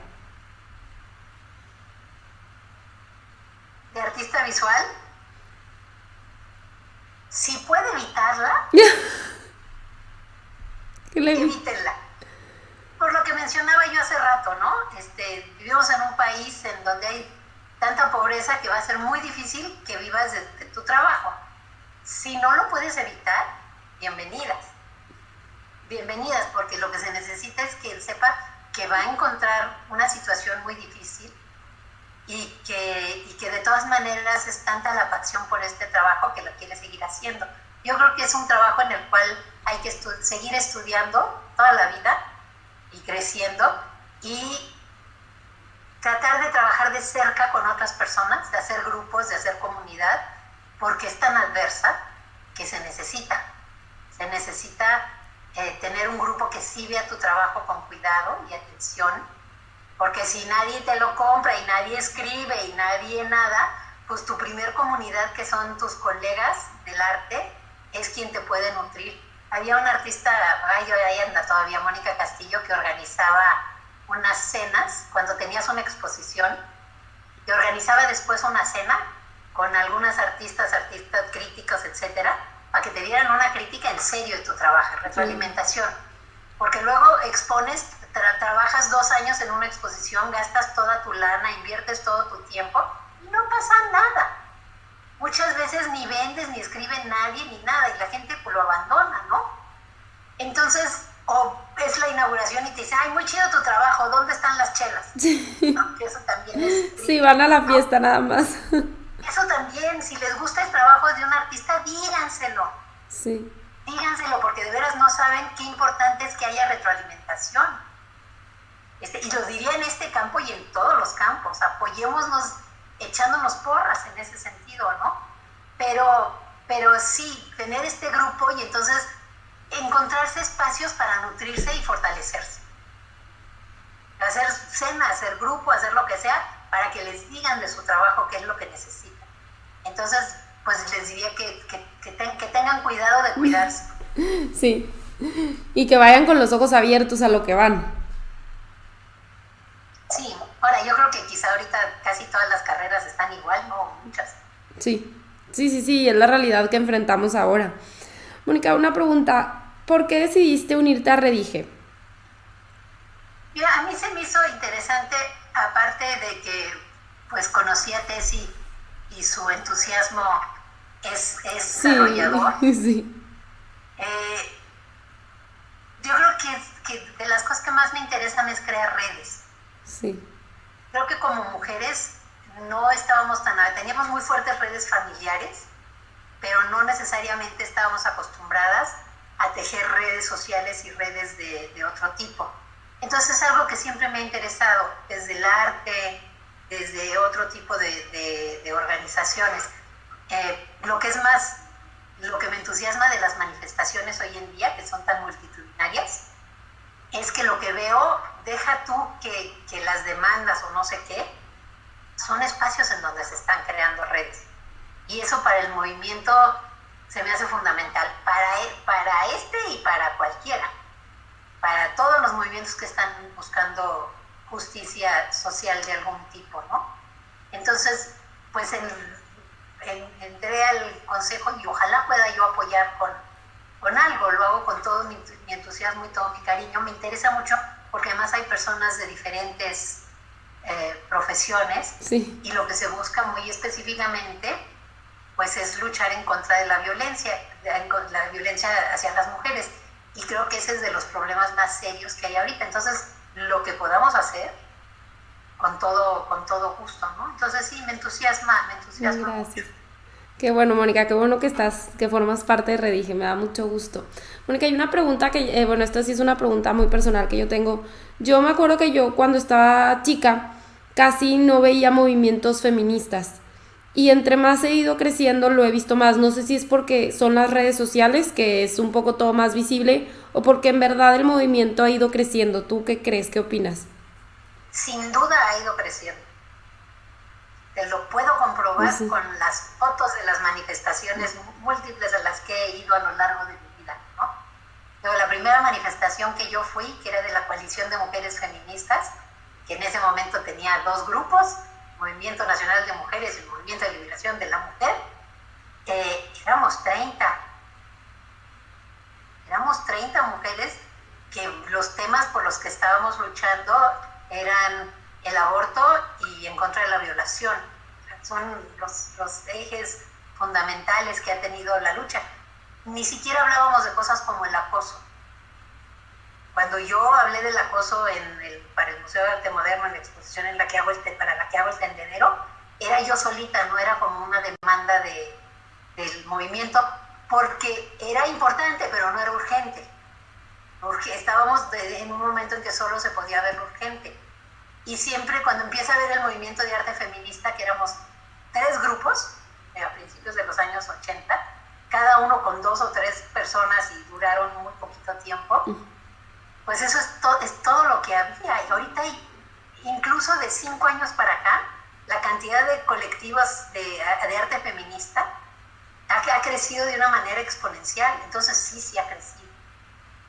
Speaker 2: ¿De artista visual? Si puede evitarla, evítenla. Por lo que mencionaba yo hace rato, ¿no? Vivimos en un país en donde hay tanta pobreza que va a ser muy difícil que vivas de tu trabajo. Si no lo puedes evitar, bienvenidas, porque lo que se necesita es que él sepa que va a encontrar una situación muy difícil, y que de todas maneras es tanta la pasión por este trabajo que lo quiere seguir haciendo. Yo creo que es un trabajo en el cual hay que seguir estudiando toda la vida y creciendo y tratar de trabajar de cerca con otras personas, de hacer grupos, de hacer comunidad, porque es tan adversa que se necesita. Se necesita tener un grupo que sí vea tu trabajo con cuidado y atención, porque si nadie te lo compra y nadie escribe y nadie nada, pues tu primer comunidad, que son tus colegas del arte, es quien te puede nutrir. Había una artista, ahí anda todavía, Mónica Castillo, que organizaba unas cenas cuando tenías una exposición, y organizaba después una cena con algunas artistas, críticos, etcétera, para que te dieran una crítica en serio de tu trabajo, retroalimentación. Porque luego expones, trabajas 2 años en una exposición, gastas toda tu lana, inviertes todo tu tiempo y no pasa nada. Muchas veces ni vendes, ni escribe nadie, ni nada, y la gente pues lo abandona, ¿no? Entonces, o es la inauguración y te dice, ay, muy chido tu trabajo, ¿dónde están las chelas? ¿No? Que eso también es triste,
Speaker 1: sí, van a la fiesta, ¿no? Nada más.
Speaker 2: Eso también, si les gusta el trabajo de un artista, díganselo.
Speaker 1: Sí.
Speaker 2: Díganselo, porque de veras no saben qué importante es que haya retroalimentación. Y lo diría en este campo y en todos los campos, apoyémonos echándonos porras en ese sentido, ¿no? Pero sí, tener este grupo y entonces encontrarse espacios para nutrirse y fortalecerse. Hacer cena, hacer grupo, hacer lo que sea, para que les digan de su trabajo qué es lo que necesitan. Entonces, pues les diría que tengan cuidado de cuidarse.
Speaker 1: Sí, y que vayan con los ojos abiertos a lo que van.
Speaker 2: Sí, ahora yo creo que quizá ahorita casi todas las carreras están igual, ¿no? Muchas.
Speaker 1: Sí, es la realidad que enfrentamos ahora. Mónica, una pregunta, ¿por qué decidiste unirte a Redige?
Speaker 2: Mira, a mí se me hizo interesante, aparte de que pues conocí a Tessy y su entusiasmo es arrollador.
Speaker 1: Sí.
Speaker 2: Yo creo que de las cosas que más me interesan es crear redes.
Speaker 1: Sí.
Speaker 2: Creo que como mujeres no estábamos teníamos muy fuertes redes familiares, pero no necesariamente estábamos acostumbradas a tejer redes sociales y redes de otro tipo. Entonces es algo que siempre me ha interesado, desde el arte, desde otro tipo de organizaciones. Lo que me entusiasma de las manifestaciones hoy en día, que son tan multitudinarias, es que lo que veo, deja tú que las demandas o no sé qué, son espacios en donde se están creando redes. Y eso para el movimiento se me hace fundamental, para este y para cualquiera, para todos los movimientos que están buscando justicia social de algún tipo, ¿no? Entonces, pues entré al consejo y ojalá pueda yo apoyar con algo, lo hago con todo mi entusiasmo y todo mi cariño. Me interesa mucho porque además hay personas de diferentes profesiones,
Speaker 1: sí.
Speaker 2: Y lo que se busca muy específicamente pues es luchar en contra de la violencia hacia las mujeres, y creo que ese es de los problemas más serios que hay ahorita. Entonces, lo que podamos hacer con todo gusto, ¿no? Entonces sí, me entusiasma
Speaker 1: Gracias.
Speaker 2: Mucho.
Speaker 1: Qué bueno, Mónica, qué bueno que formas parte de Redige, me da mucho gusto. Mónica, hay una pregunta que, esta sí es una pregunta muy personal que yo tengo. Yo me acuerdo que yo cuando estaba chica casi no veía movimientos feministas, y entre más he ido creciendo lo he visto más. No sé si es porque son las redes sociales, que es un poco todo más visible, o porque en verdad el movimiento ha ido creciendo. ¿Tú qué crees? ¿Qué opinas?
Speaker 2: Sin duda ha ido creciendo. Te lo puedo comprobar con las fotos de las manifestaciones múltiples a las que he ido a lo largo de mi vida, ¿no? Pero la primera manifestación que yo fui, que era de la Coalición de Mujeres Feministas, que en ese momento tenía 2 grupos, Movimiento Nacional de Mujeres y el Movimiento de Liberación de la Mujer, éramos 30. Éramos 30 mujeres que los temas por los que estábamos luchando eran el aborto y en contra de la violación. Son los ejes fundamentales que ha tenido la lucha. Ni siquiera hablábamos de cosas como el acoso. Cuando yo hablé del acoso para el Museo de Arte Moderno, en la exposición para la que hago el tendedero, era yo solita, no era como una demanda del movimiento, porque era importante, pero no era urgente. Estábamos en un momento en que solo se podía ver lo urgente. Y siempre cuando empieza a ver el movimiento de arte feminista, que éramos 3 grupos, a principios de los años 80, cada uno con 2 o 3 personas y duraron muy poquito tiempo, pues eso es todo lo que había. Y ahorita, incluso de 5 años para acá, la cantidad de colectivos de arte feminista ha crecido de una manera exponencial. Entonces sí ha crecido.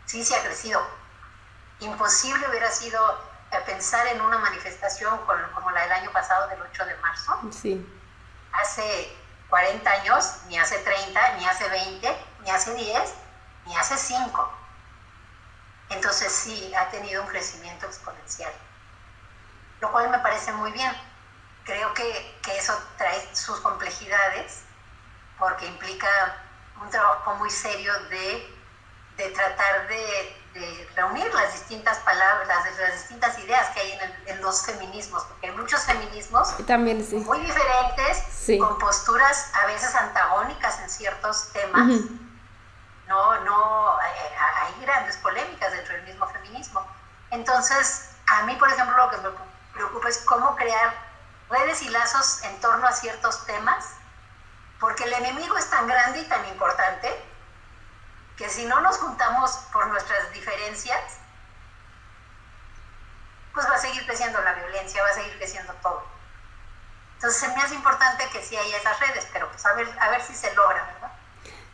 Speaker 2: Sí ha crecido. Imposible hubiera sido pensar en una manifestación como la del año pasado, del 8 de marzo.
Speaker 1: Sí.
Speaker 2: Hace 40 años, ni hace 30, ni hace 20, ni hace 10, ni hace 5. Entonces sí, ha tenido un crecimiento exponencial, lo cual me parece muy bien. Creo que eso trae sus complejidades, porque implica un trabajo muy serio de tratar de reunir las distintas palabras, las distintas ideas que hay en los feminismos, porque hay muchos feminismos
Speaker 1: también, sí,
Speaker 2: muy diferentes, sí, con posturas a veces antagónicas en ciertos temas. Uh-huh. Hay grandes polémicas dentro del mismo feminismo. Entonces, a mí, por ejemplo, lo que me preocupa es cómo crear redes y lazos en torno a ciertos temas, porque el enemigo es tan grande y tan importante que si no nos juntamos por nuestras diferencias, pues va a seguir creciendo la violencia, va a seguir creciendo todo. Entonces, se me hace importante que sí haya esas redes, pero pues a ver si se logra, ¿verdad?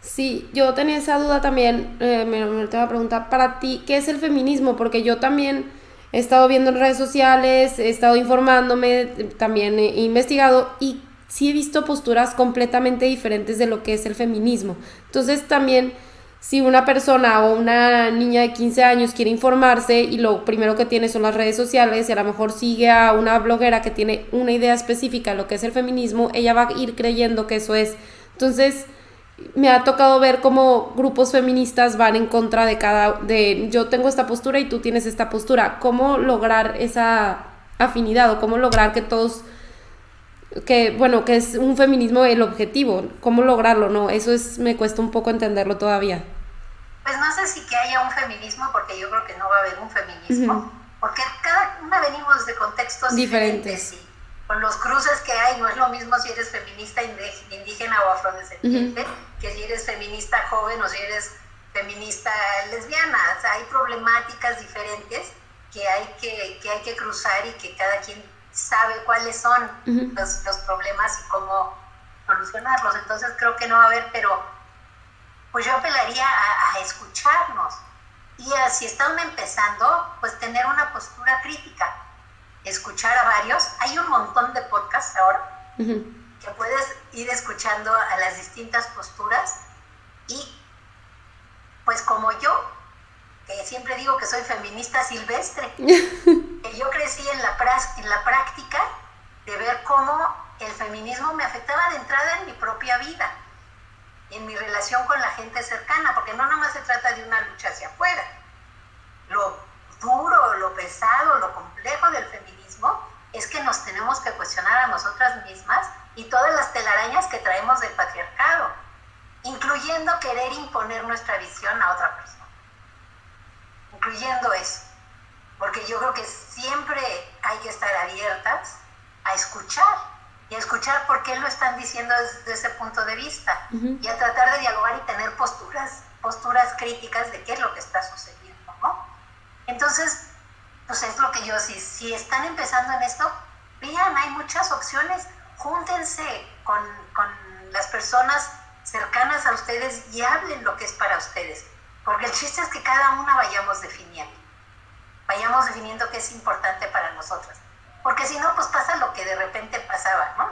Speaker 1: Sí, yo tenía esa duda también, me te voy a preguntar, para ti, ¿qué es el feminismo? Porque yo también he estado viendo en redes sociales, he estado informándome, también he investigado y sí he visto posturas completamente diferentes de lo que es el feminismo. Entonces también, si una persona o una niña de 15 años quiere informarse y lo primero que tiene son las redes sociales y a lo mejor sigue a una bloguera que tiene una idea específica de lo que es el feminismo, ella va a ir creyendo que eso es. Entonces, me ha tocado ver cómo grupos feministas van en contra de yo tengo esta postura y tú tienes esta postura. ¿Cómo lograr esa afinidad o cómo lograr que todos, que es un feminismo el objetivo? ¿Cómo lograrlo? No, eso me cuesta un poco entenderlo todavía.
Speaker 2: Pues no sé si que haya un feminismo, porque yo creo que no va a haber un feminismo, uh-huh, porque cada una venimos de contextos diferentes. Y con los cruces que hay, no es lo mismo si eres feminista indígena o afrodescendiente, uh-huh, que si eres feminista joven o si eres feminista lesbiana. O sea, hay problemáticas diferentes que hay que cruzar y que cada quien sabe cuáles son, uh-huh, los problemas y cómo solucionarlos. Entonces creo que no va a haber, pero pues yo apelaría a escucharnos y si están empezando, pues tener una postura crítica, escuchar a varios. Hay un montón de podcasts ahora, uh-huh, que puedes ir escuchando a las distintas posturas y pues como yo, que siempre digo que soy feminista silvestre, que yo crecí en la práctica de ver cómo el feminismo me afectaba de entrada en mi propia vida, en mi relación con la gente cercana, porque no nada más se trata de una lucha hacia afuera. Lo duro, lo pesado, lo complejo del feminismo es que nos tenemos que cuestionar a nosotras mismas y todas las telarañas que traemos del patriarcado, incluyendo querer imponer nuestra visión a otra persona, incluyendo eso, porque yo creo que siempre hay que estar abiertas a escuchar y a escuchar por qué lo están diciendo desde ese punto de vista, uh-huh, y a tratar de dialogar y tener posturas críticas de qué es lo que está sucediendo, ¿no? Entonces, pues es lo que yo, si están empezando en esto, vean, hay muchas opciones, júntense con las personas cercanas a ustedes y hablen lo que es para ustedes, porque el chiste es que cada una vayamos definiendo qué es importante para nosotras, porque si no, pues pasa lo que de repente pasaba, ¿no?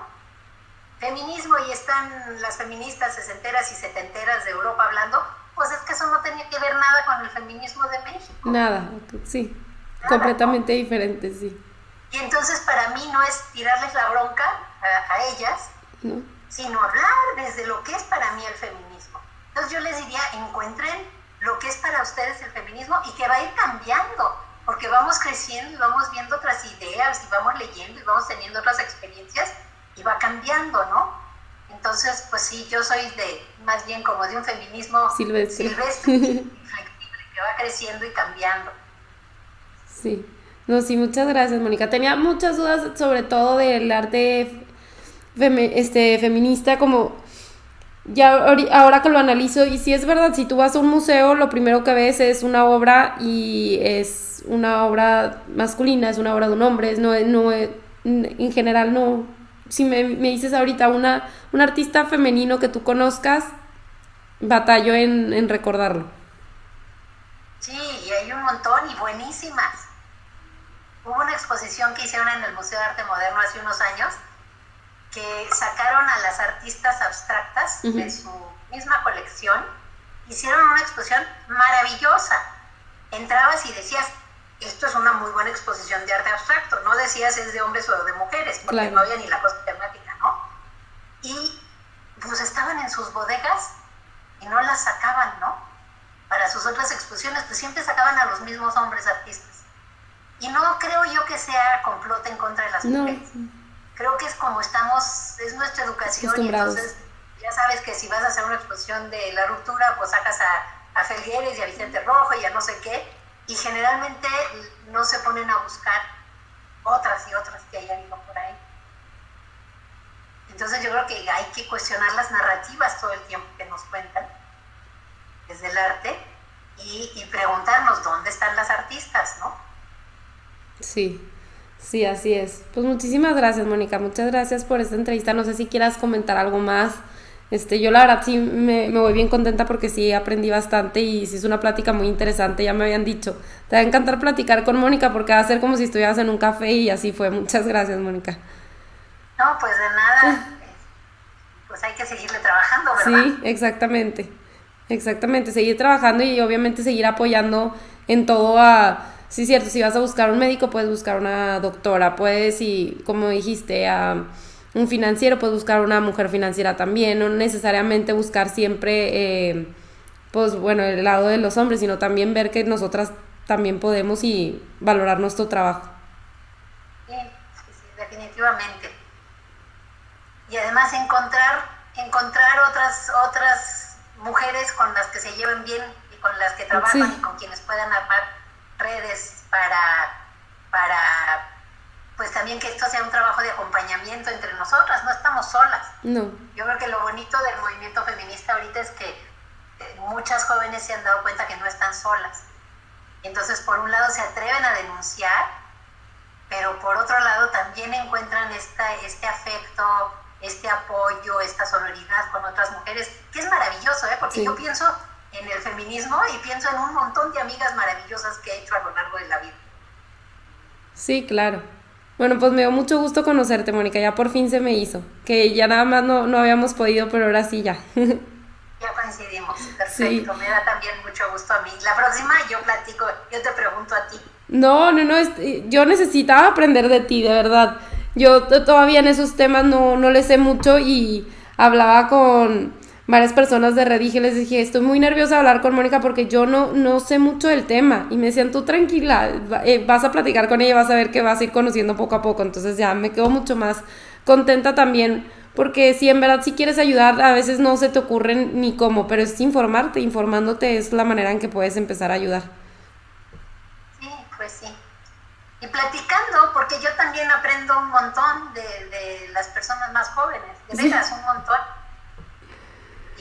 Speaker 2: Feminismo y están las feministas sesenteras y setenteras de Europa hablando, pues es que eso no tenía que ver nada con el feminismo de México.
Speaker 1: Nada, sí, nada, completamente, ¿no? Diferente, sí.
Speaker 2: Y entonces para mí no es tirarles la bronca a ellas, no, sino hablar desde lo que es para mí el feminismo. Entonces yo les diría, encuentren lo que es para ustedes el feminismo y que va a ir cambiando, porque vamos creciendo y vamos viendo otras ideas y vamos leyendo y vamos teniendo otras experiencias y va cambiando, ¿no? Entonces, pues sí, yo soy más bien como de un feminismo silvestre y flexible, que va creciendo y cambiando.
Speaker 1: Sí, no, sí, muchas gracias, Mónica. Tenía muchas dudas sobre todo del arte feminista, como ya ahora que lo analizo, y si es verdad, si tú vas a un museo, lo primero que ves es una obra y es una obra masculina, es una obra de un hombre, en general no. Si me dices ahorita un artista femenino que tú conozcas, batallo en recordarlo.
Speaker 2: Sí, y hay un montón y buenísimas. Hubo una exposición que hicieron en el Museo de Arte Moderno hace unos años que sacaron a las artistas abstractas de su misma colección, hicieron una exposición maravillosa. Entrabas y decías, esto es una muy buena exposición de arte abstracto. No decías es de hombres o de mujeres, porque claro, no había ni la cosa temática, ¿no? Y pues estaban en sus bodegas y no las sacaban, ¿no? Para sus otras exposiciones, pues siempre sacaban a los mismos hombres artistas. Y no creo yo que sea complot en contra de las mujeres. Creo que es como estamos, es nuestra educación, y entonces ya sabes que si vas a hacer una exposición de la ruptura, pues sacas a Felgueres y a Vicente Rojo y a no sé qué, y generalmente no se ponen a buscar otras y otras que hayan ido por ahí. Entonces yo creo que hay que cuestionar las narrativas todo el tiempo que nos cuentan desde el arte y preguntarnos dónde están las artistas, ¿no?
Speaker 1: Sí. Sí, así es. Pues muchísimas gracias, Mónica. Muchas gracias por esta entrevista. No sé si quieras comentar algo más. Yo la verdad sí me voy bien contenta porque sí aprendí bastante y sí es una plática muy interesante. Ya me habían dicho, te va a encantar platicar con Mónica porque va a ser como si estuvieras en un café, y así fue. Muchas gracias, Mónica.
Speaker 2: No, pues de nada. Pues hay que seguirle trabajando, ¿verdad?
Speaker 1: Sí, exactamente. Exactamente, seguir trabajando y obviamente seguir apoyando en todo a... Sí, cierto, si vas a buscar un médico, puedes buscar una doctora, puedes, y como dijiste, a un financiero, puedes buscar una mujer financiera también, no necesariamente buscar siempre, pues bueno, el lado de los hombres, sino también ver que nosotras también podemos y valorar nuestro trabajo.
Speaker 2: Sí, definitivamente. Y además encontrar otras mujeres con las que se lleven bien y con las que trabajan, sí, y con quienes puedan armar redes para pues también que esto sea un trabajo de acompañamiento entre nosotras, no estamos solas.
Speaker 1: No.
Speaker 2: Yo creo que lo bonito del movimiento feminista ahorita es que muchas jóvenes se han dado cuenta que no están solas. Entonces, por un lado se atreven a denunciar, pero por otro lado también encuentran este afecto, este apoyo, esta solidaridad con otras mujeres, que es maravilloso, porque sí, yo pienso en el feminismo y pienso en un montón de amigas maravillosas que he hecho a lo largo de la vida.
Speaker 1: Sí, claro. Bueno, pues me dio mucho gusto conocerte, Mónica, ya por fin se me hizo, que ya nada más no habíamos podido, pero ahora sí ya.
Speaker 2: Ya coincidimos, perfecto, sí. Me da también mucho gusto a mí. La próxima yo te pregunto a ti.
Speaker 1: No, yo necesitaba aprender de ti, de verdad. Yo todavía en esos temas no le sé mucho y hablaba con varias personas de Redije, les dije, estoy muy nerviosa de hablar con Mónica porque yo no sé mucho del tema, y me decían, tú tranquila, vas a platicar con ella, vas a ver que vas a ir conociendo poco a poco. Entonces ya me quedo mucho más contenta también, porque si en verdad si quieres ayudar, a veces no se te ocurre ni cómo, pero es informándote es la manera en que puedes empezar a ayudar.
Speaker 2: Sí, pues sí. Y platicando, porque yo también aprendo un montón de las personas más jóvenes, de veras, un montón.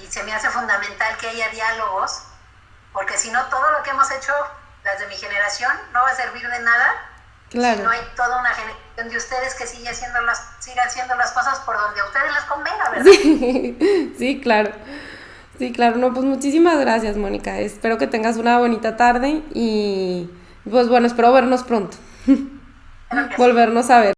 Speaker 2: Y se me hace fundamental que haya diálogos, porque si no, todo lo que hemos hecho, las de mi generación, no va a servir de nada. Claro. Si no hay toda una generación de ustedes que siga haciendo las cosas por donde a ustedes les convenga, ¿verdad?
Speaker 1: Sí, sí, claro. Sí, claro. No, pues muchísimas gracias, Mónica. Espero que tengas una bonita tarde y pues bueno, espero vernos pronto. Volvernos a ver.